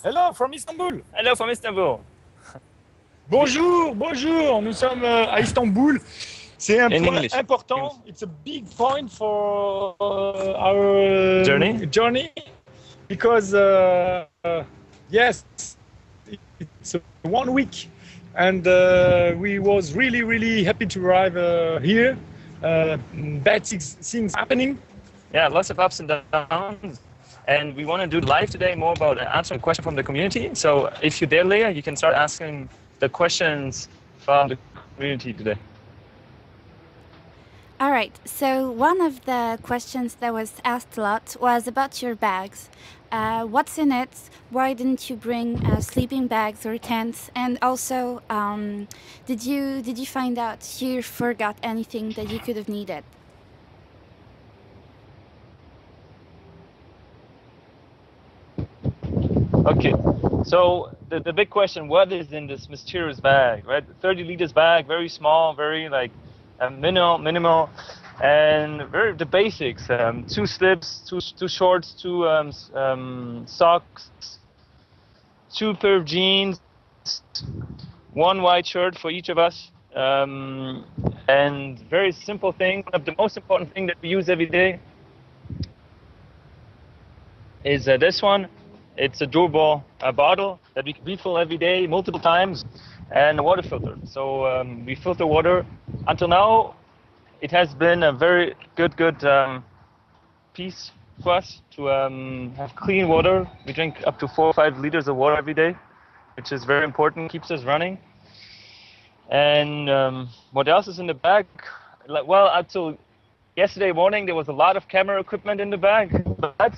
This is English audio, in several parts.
Hello from Istanbul. Hello from Istanbul. Bonjour, bonjour. Nous sommes à Istanbul. C'est un point English. important. It's a big point for our journey because yes, it's 1 week, and we was really happy to arrive here. Bad things happening. Yeah, lots of ups and downs. And we want to do live today more about answering a question from the community. So if you're there, Leah, you can start asking the questions from the community today. All right, so one of the questions that was asked a lot was about your bags. What's in it? Why didn't you bring sleeping bags or tents? And also, did you find out you forgot anything that you could have needed? Okay, so the big question, what is in this mysterious bag, right? 30 liters bag, very small, very like minimal, and very the basics, 2 slips, two shorts, 2 socks, 2 pair of jeans, 1 white shirt for each of us, and very simple thing. One of the most important thing that we use every day is this one. It's a durable bottle that we refill every day, multiple times, and a water filter. So we filter water. Until now, it has been a very good piece for us to have clean water. We drink up to 4 or 5 liters of water every day, which is very important, keeps us running. And what else is in the bag? Well, until yesterday morning, there was a lot of camera equipment in the bag. But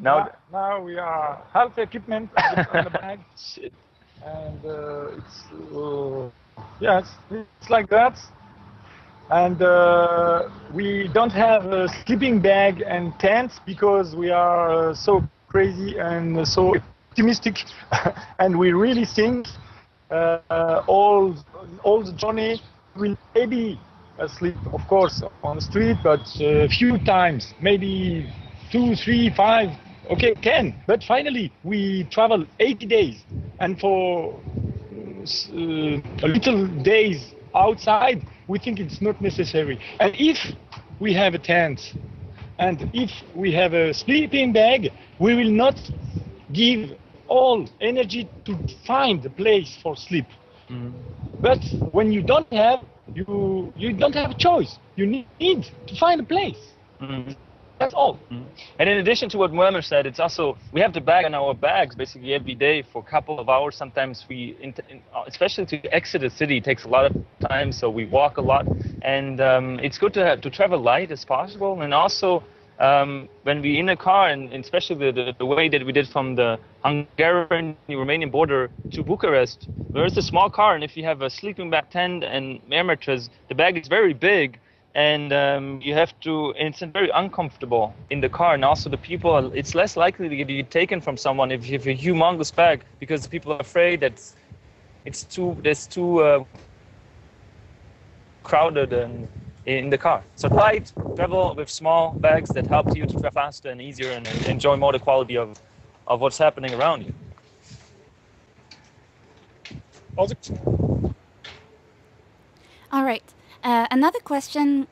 now we are half equipment on the bag, and it's like that. And we don't have a sleeping bag and tents because we are so crazy and so optimistic, and we really think all the journey will maybe sleep, of course, on the street, but a few times, maybe 2, 3, 5. Okay, 10. But finally, we travel 80 days, and for a little days outside, we think it's not necessary. And if we have a tent, and if we have a sleeping bag, we will not give all energy to find a place for sleep. But when you don't have, you don't have a choice. You need to find a place. That's all. And in addition to what Muammer said, it's also, we have the bag on our bags basically every day for a couple of hours. Sometimes we, especially to exit a city, it takes a lot of time, so we walk a lot. And it's good to travel light as possible. And also, when we're in a car, and especially the way that we did from the Hungarian-Romanian border to Bucharest, there's a small car, and if you have a sleeping bag, tent, and air mattress, the bag is very big. And you have to, it's very uncomfortable in the car, and also the people, it's less likely to be taken from someone if you have a humongous bag, because people are afraid that there's too crowded in the car. So light travel with small bags that help you to travel faster and easier and enjoy more the quality of what's happening around you. All right. Another question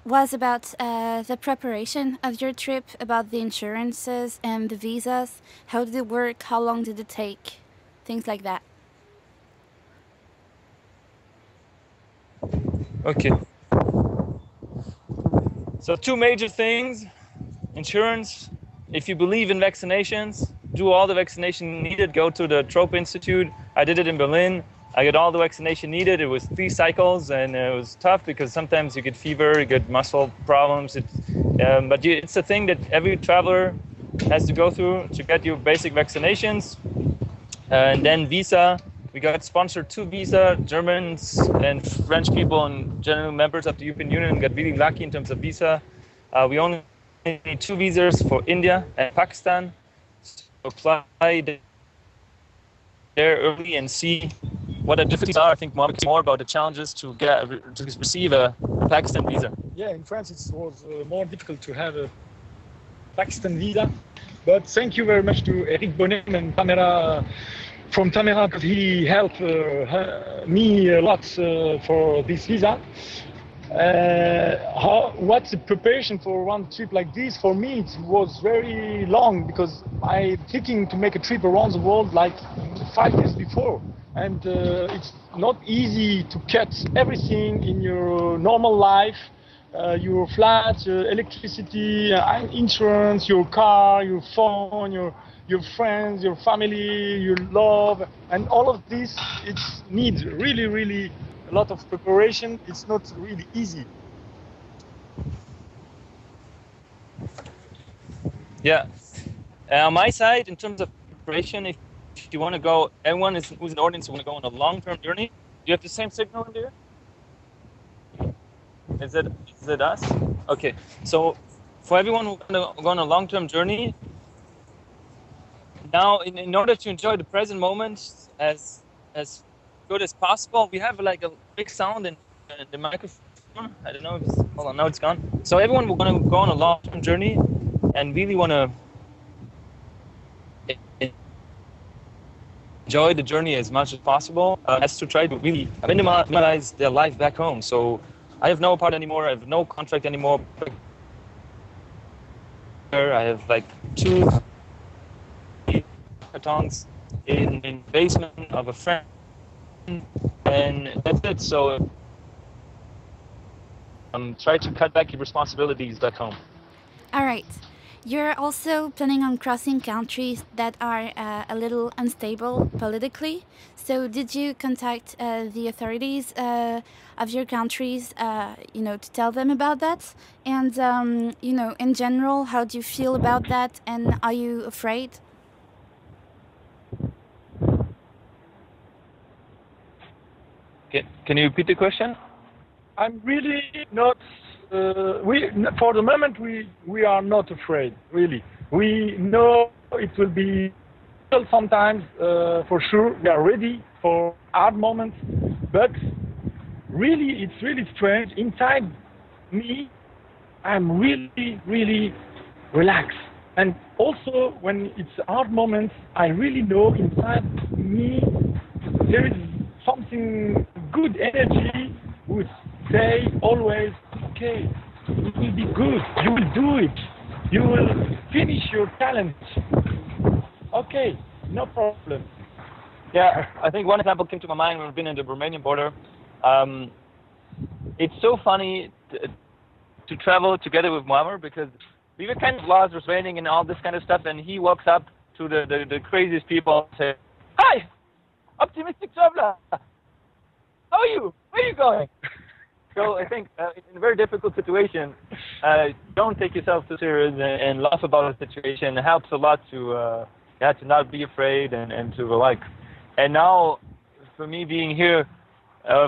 was about the preparation of your trip, about the insurances and the visas. How did it work? How long did it take? Things like that. Okay. So 2 major things. Insurance. If you believe in vaccinations, do all the vaccination needed. Go to the Trope Institute. I did it in Berlin. I got all the vaccination needed. It was 3 cycles, and it was tough because sometimes you get fever, you get muscle problems. But it's a thing that every traveler has to go through to get your basic vaccinations. And then visa. We got sponsored 2 visa. Germans and French people and general members of the European Union got really lucky in terms of visa. We only need 2 visas for India and Pakistan. So apply there early and see what the difficulties are. I think more about the challenges to receive a Pakistan visa. Yeah, in France it was more difficult to have a Pakistan visa, But thank you very much to Eric Bonem and Tamara from Tamara, because he helped me a lot for this visa. What's the preparation for one trip like this? For me, it was very long, because I'm thinking to make a trip around the world like 5 years before. And it's not easy to cut everything in your normal life, your flat, electricity, insurance, your car, your phone, your friends, your family, your love, and all of this, it needs really, really a lot of preparation. It's not really easy. Yeah. On my side, in terms of preparation, if you want to go, everyone who's in the audience want to go on a long-term journey, do you have the same signal in there? Is it us? Okay. So for everyone who want to go on a long-term journey, now in order to enjoy the present moment as good as possible, we have like a big sound in the microphone. I don't know if it's, hold on, now it's gone. So everyone will going to go on a long-term journey and really want to enjoy the journey as much as possible, has to try to really minimize their life back home. So I have no apartment anymore, I have no contract anymore. I have like 2 cartons in the basement of a friend, and that's it. So try to cut back your responsibilities back home. All right. You're also planning on crossing countries that are a little unstable politically. So did you contact the authorities of your countries, to tell them about that? And, in general, how do you feel about that? And are you afraid? Can you repeat the question? I'm really not. For the moment, we are not afraid. Really, we know it will be sometimes. For sure, we are ready for hard moments. But really, it's really strange. Inside me, I'm really, really relaxed. And also, when it's hard moments, I really know inside me there is something good energy would say always, okay, it will be good, you will do it, you will finish your talent. Okay, no problem. Yeah, I think one example came to my mind when we've been in the Romanian border. It's so funny to travel together with Muammer, because we were kind of lost, it was raining and all this kind of stuff, and he walks up to the craziest people and says, "Hi, optimistic traveler, how are you? Where are you going?" So I think in a very difficult situation, don't take yourself too serious and laugh about the situation. It helps a lot to not be afraid and to relax. And now, for me being here,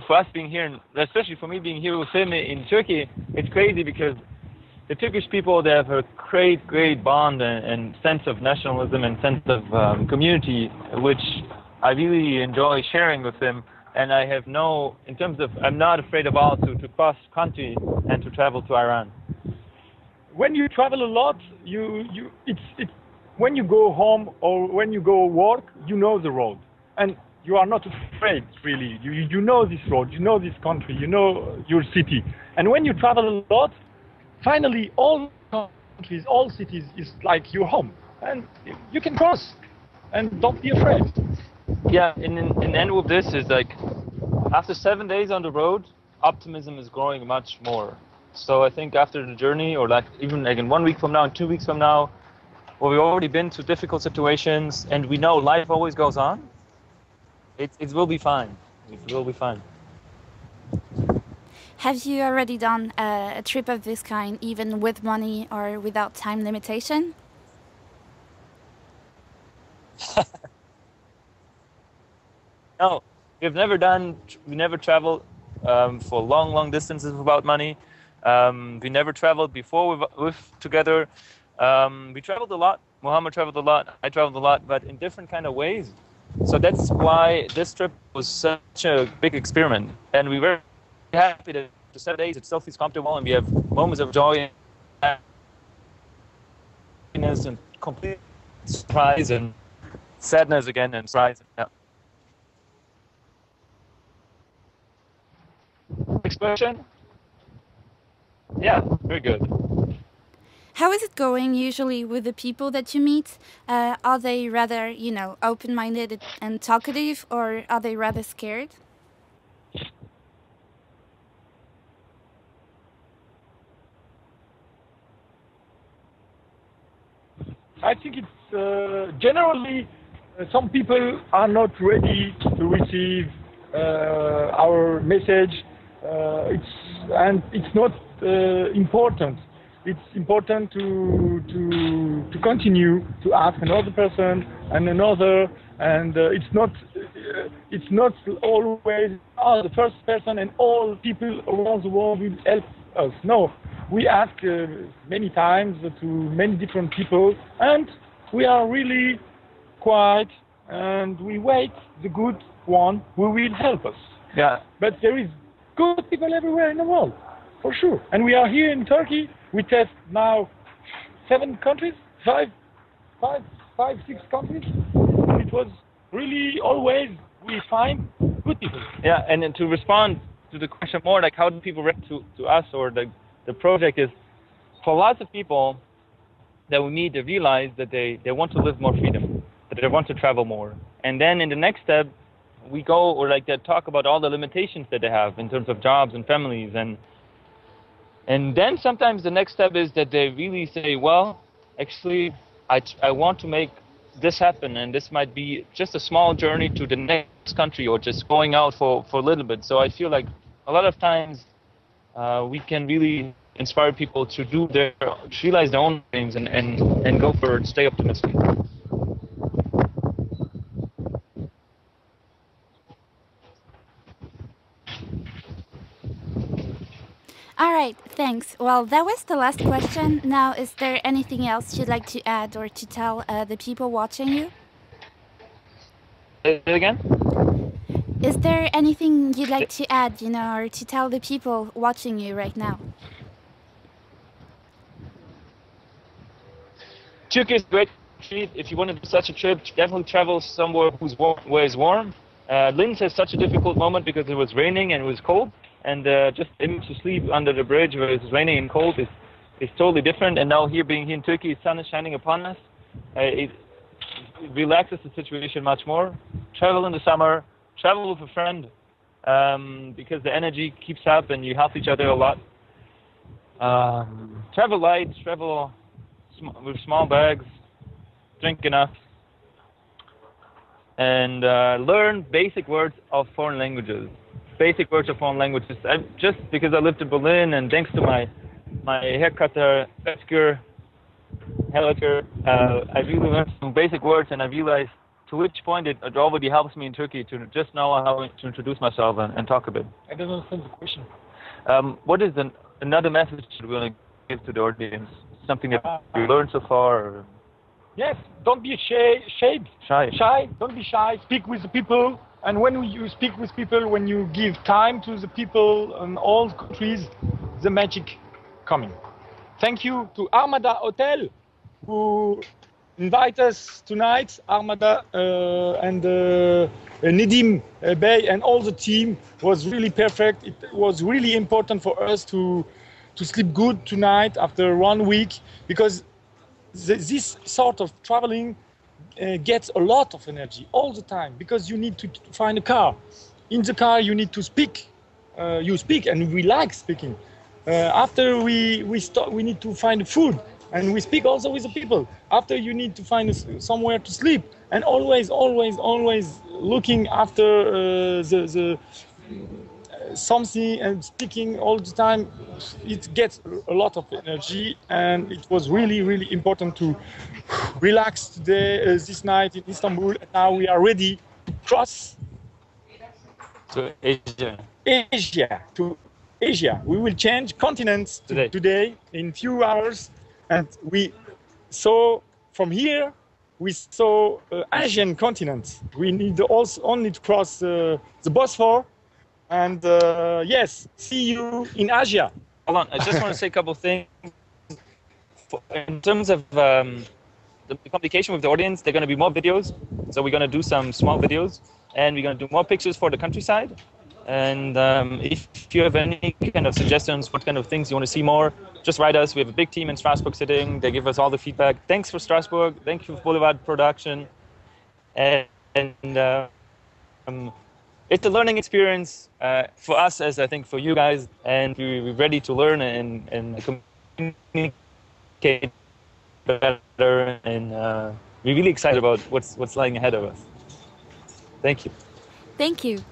for us being here, and especially for me being here with him in Turkey, it's crazy because the Turkish people, they have a great bond and sense of nationalism and sense of community, which I really enjoy sharing with them. And I have I'm not afraid at all to cross country and to travel to Iran. When you travel a lot, it's when you go home or when you go work, you know the road, and you are not afraid really. You know this road, you know this country, you know your city. And when you travel a lot, finally all countries, all cities is like your home, and you can cross, and don't be afraid. Yeah, in the end with this is like, after 7 days on the road, optimism is growing much more. So I think after the journey, or like even like in 1 week from now and 2 weeks from now, well, we've already been to difficult situations and we know life always goes on, it will be fine. It will be fine. Have you already done a trip of this kind, even with money or without time limitation? No, we never traveled for long distances without money. We never traveled before with together. We traveled a lot. Muhammad traveled a lot. I traveled a lot, but in different kind of ways. So that's why this trip was such a big experiment. And we were happy that the 7 days it still feels comfortable and we have moments of joy and happiness and complete surprise and sadness again and surprise. Yeah. Next question. Yeah, very good. How is it going usually with the people that you meet? Are they rather, you know, open-minded and talkative, or are they rather scared? I think it's generally some people are not ready to receive our message. It's not important. It's important to continue to ask another person and another, and it's not always the first person and all people around the world will help us. No, we ask many times to many different people, and we are really quiet, and we wait the good one who will help us. Yeah. But there is good people everywhere in the world, for sure. And we are here in Turkey. We test now 7 countries, 6 countries. And it was really always we find good people. Yeah, and then to respond to the question more, like how do people react to us or the project is, for lots of people that we meet, they realize that they want to live more freedom, that they want to travel more. And then in the next step, we go or like they talk about all the limitations that they have in terms of jobs and families, and then sometimes the next step is that they really say, well, actually, I want to make this happen, and this might be just a small journey to the next country or just going out for a little bit. So I feel like a lot of times we can really inspire people to realize their own dreams and go for it, stay optimistic. All right, thanks. Well, that was the last question. Now, is there anything else you'd like to add or to tell the people watching you? Say it again? Is there anything you'd like to add, you know, or to tell the people watching you right now? Turkey is a great treat. If you want to do such a trip, definitely travel somewhere where it's warm. Linz has such a difficult moment because it was raining and it was cold. And just aiming to sleep under the bridge where it's raining and cold is totally different. And now being here in Turkey, the sun is shining upon us. It relaxes the situation much more. Travel in the summer, travel with a friend, because the energy keeps up and you help each other a lot. Travel light, travel with small bags, drink enough, and learn basic words of foreign languages. Basic words of foreign languages. Just because I lived in Berlin and thanks to my haircutter, I really learned some basic words, and I realized to which point it already helps me in Turkey to just know how to introduce myself and talk a bit. I don't understand the question. What is another message you want to give to the audience? Something that you learned so far? Or? Yes, don't be shy. Don't be shy. Speak with the people. And when you speak with people, when you give time to the people in all countries, the magic coming. Thank you to Armada Hotel who invite us tonight. Armada and Nedim Bey and all the team was really perfect. It was really important for us to sleep good tonight after 1 week, because this sort of traveling gets a lot of energy all the time, because you need to find a car. In the car you need to speak. You speak, and we like speaking. After we stop, we need to find food, and we speak also with the people. After you need to find somewhere to sleep, and always looking after the something and speaking all the time. It gets a lot of energy, and it was really important to relax today, this night in Istanbul. And now we are ready to cross to Asia. To Asia. We will change continents today in few hours, and we saw from here. We saw Asian continent. We need also only to cross the Bosphorus. And yes, see you in Asia. Hold on, I just want to say a couple of things. In terms of the the communication with the audience, there are going to be more videos. So we're going to do some small videos, and we're going to do more pictures for the countryside. And if you have any kind of suggestions, what kind of things you want to see more, just write us. We have a big team in Strasbourg sitting. They give us all the feedback. Thanks for Strasbourg. Thank you for Boulevard Production. And it's a learning experience for us, as I think for you guys. And we're ready to learn and communicate better. And we're really excited about what's lying ahead of us. Thank you. Thank you.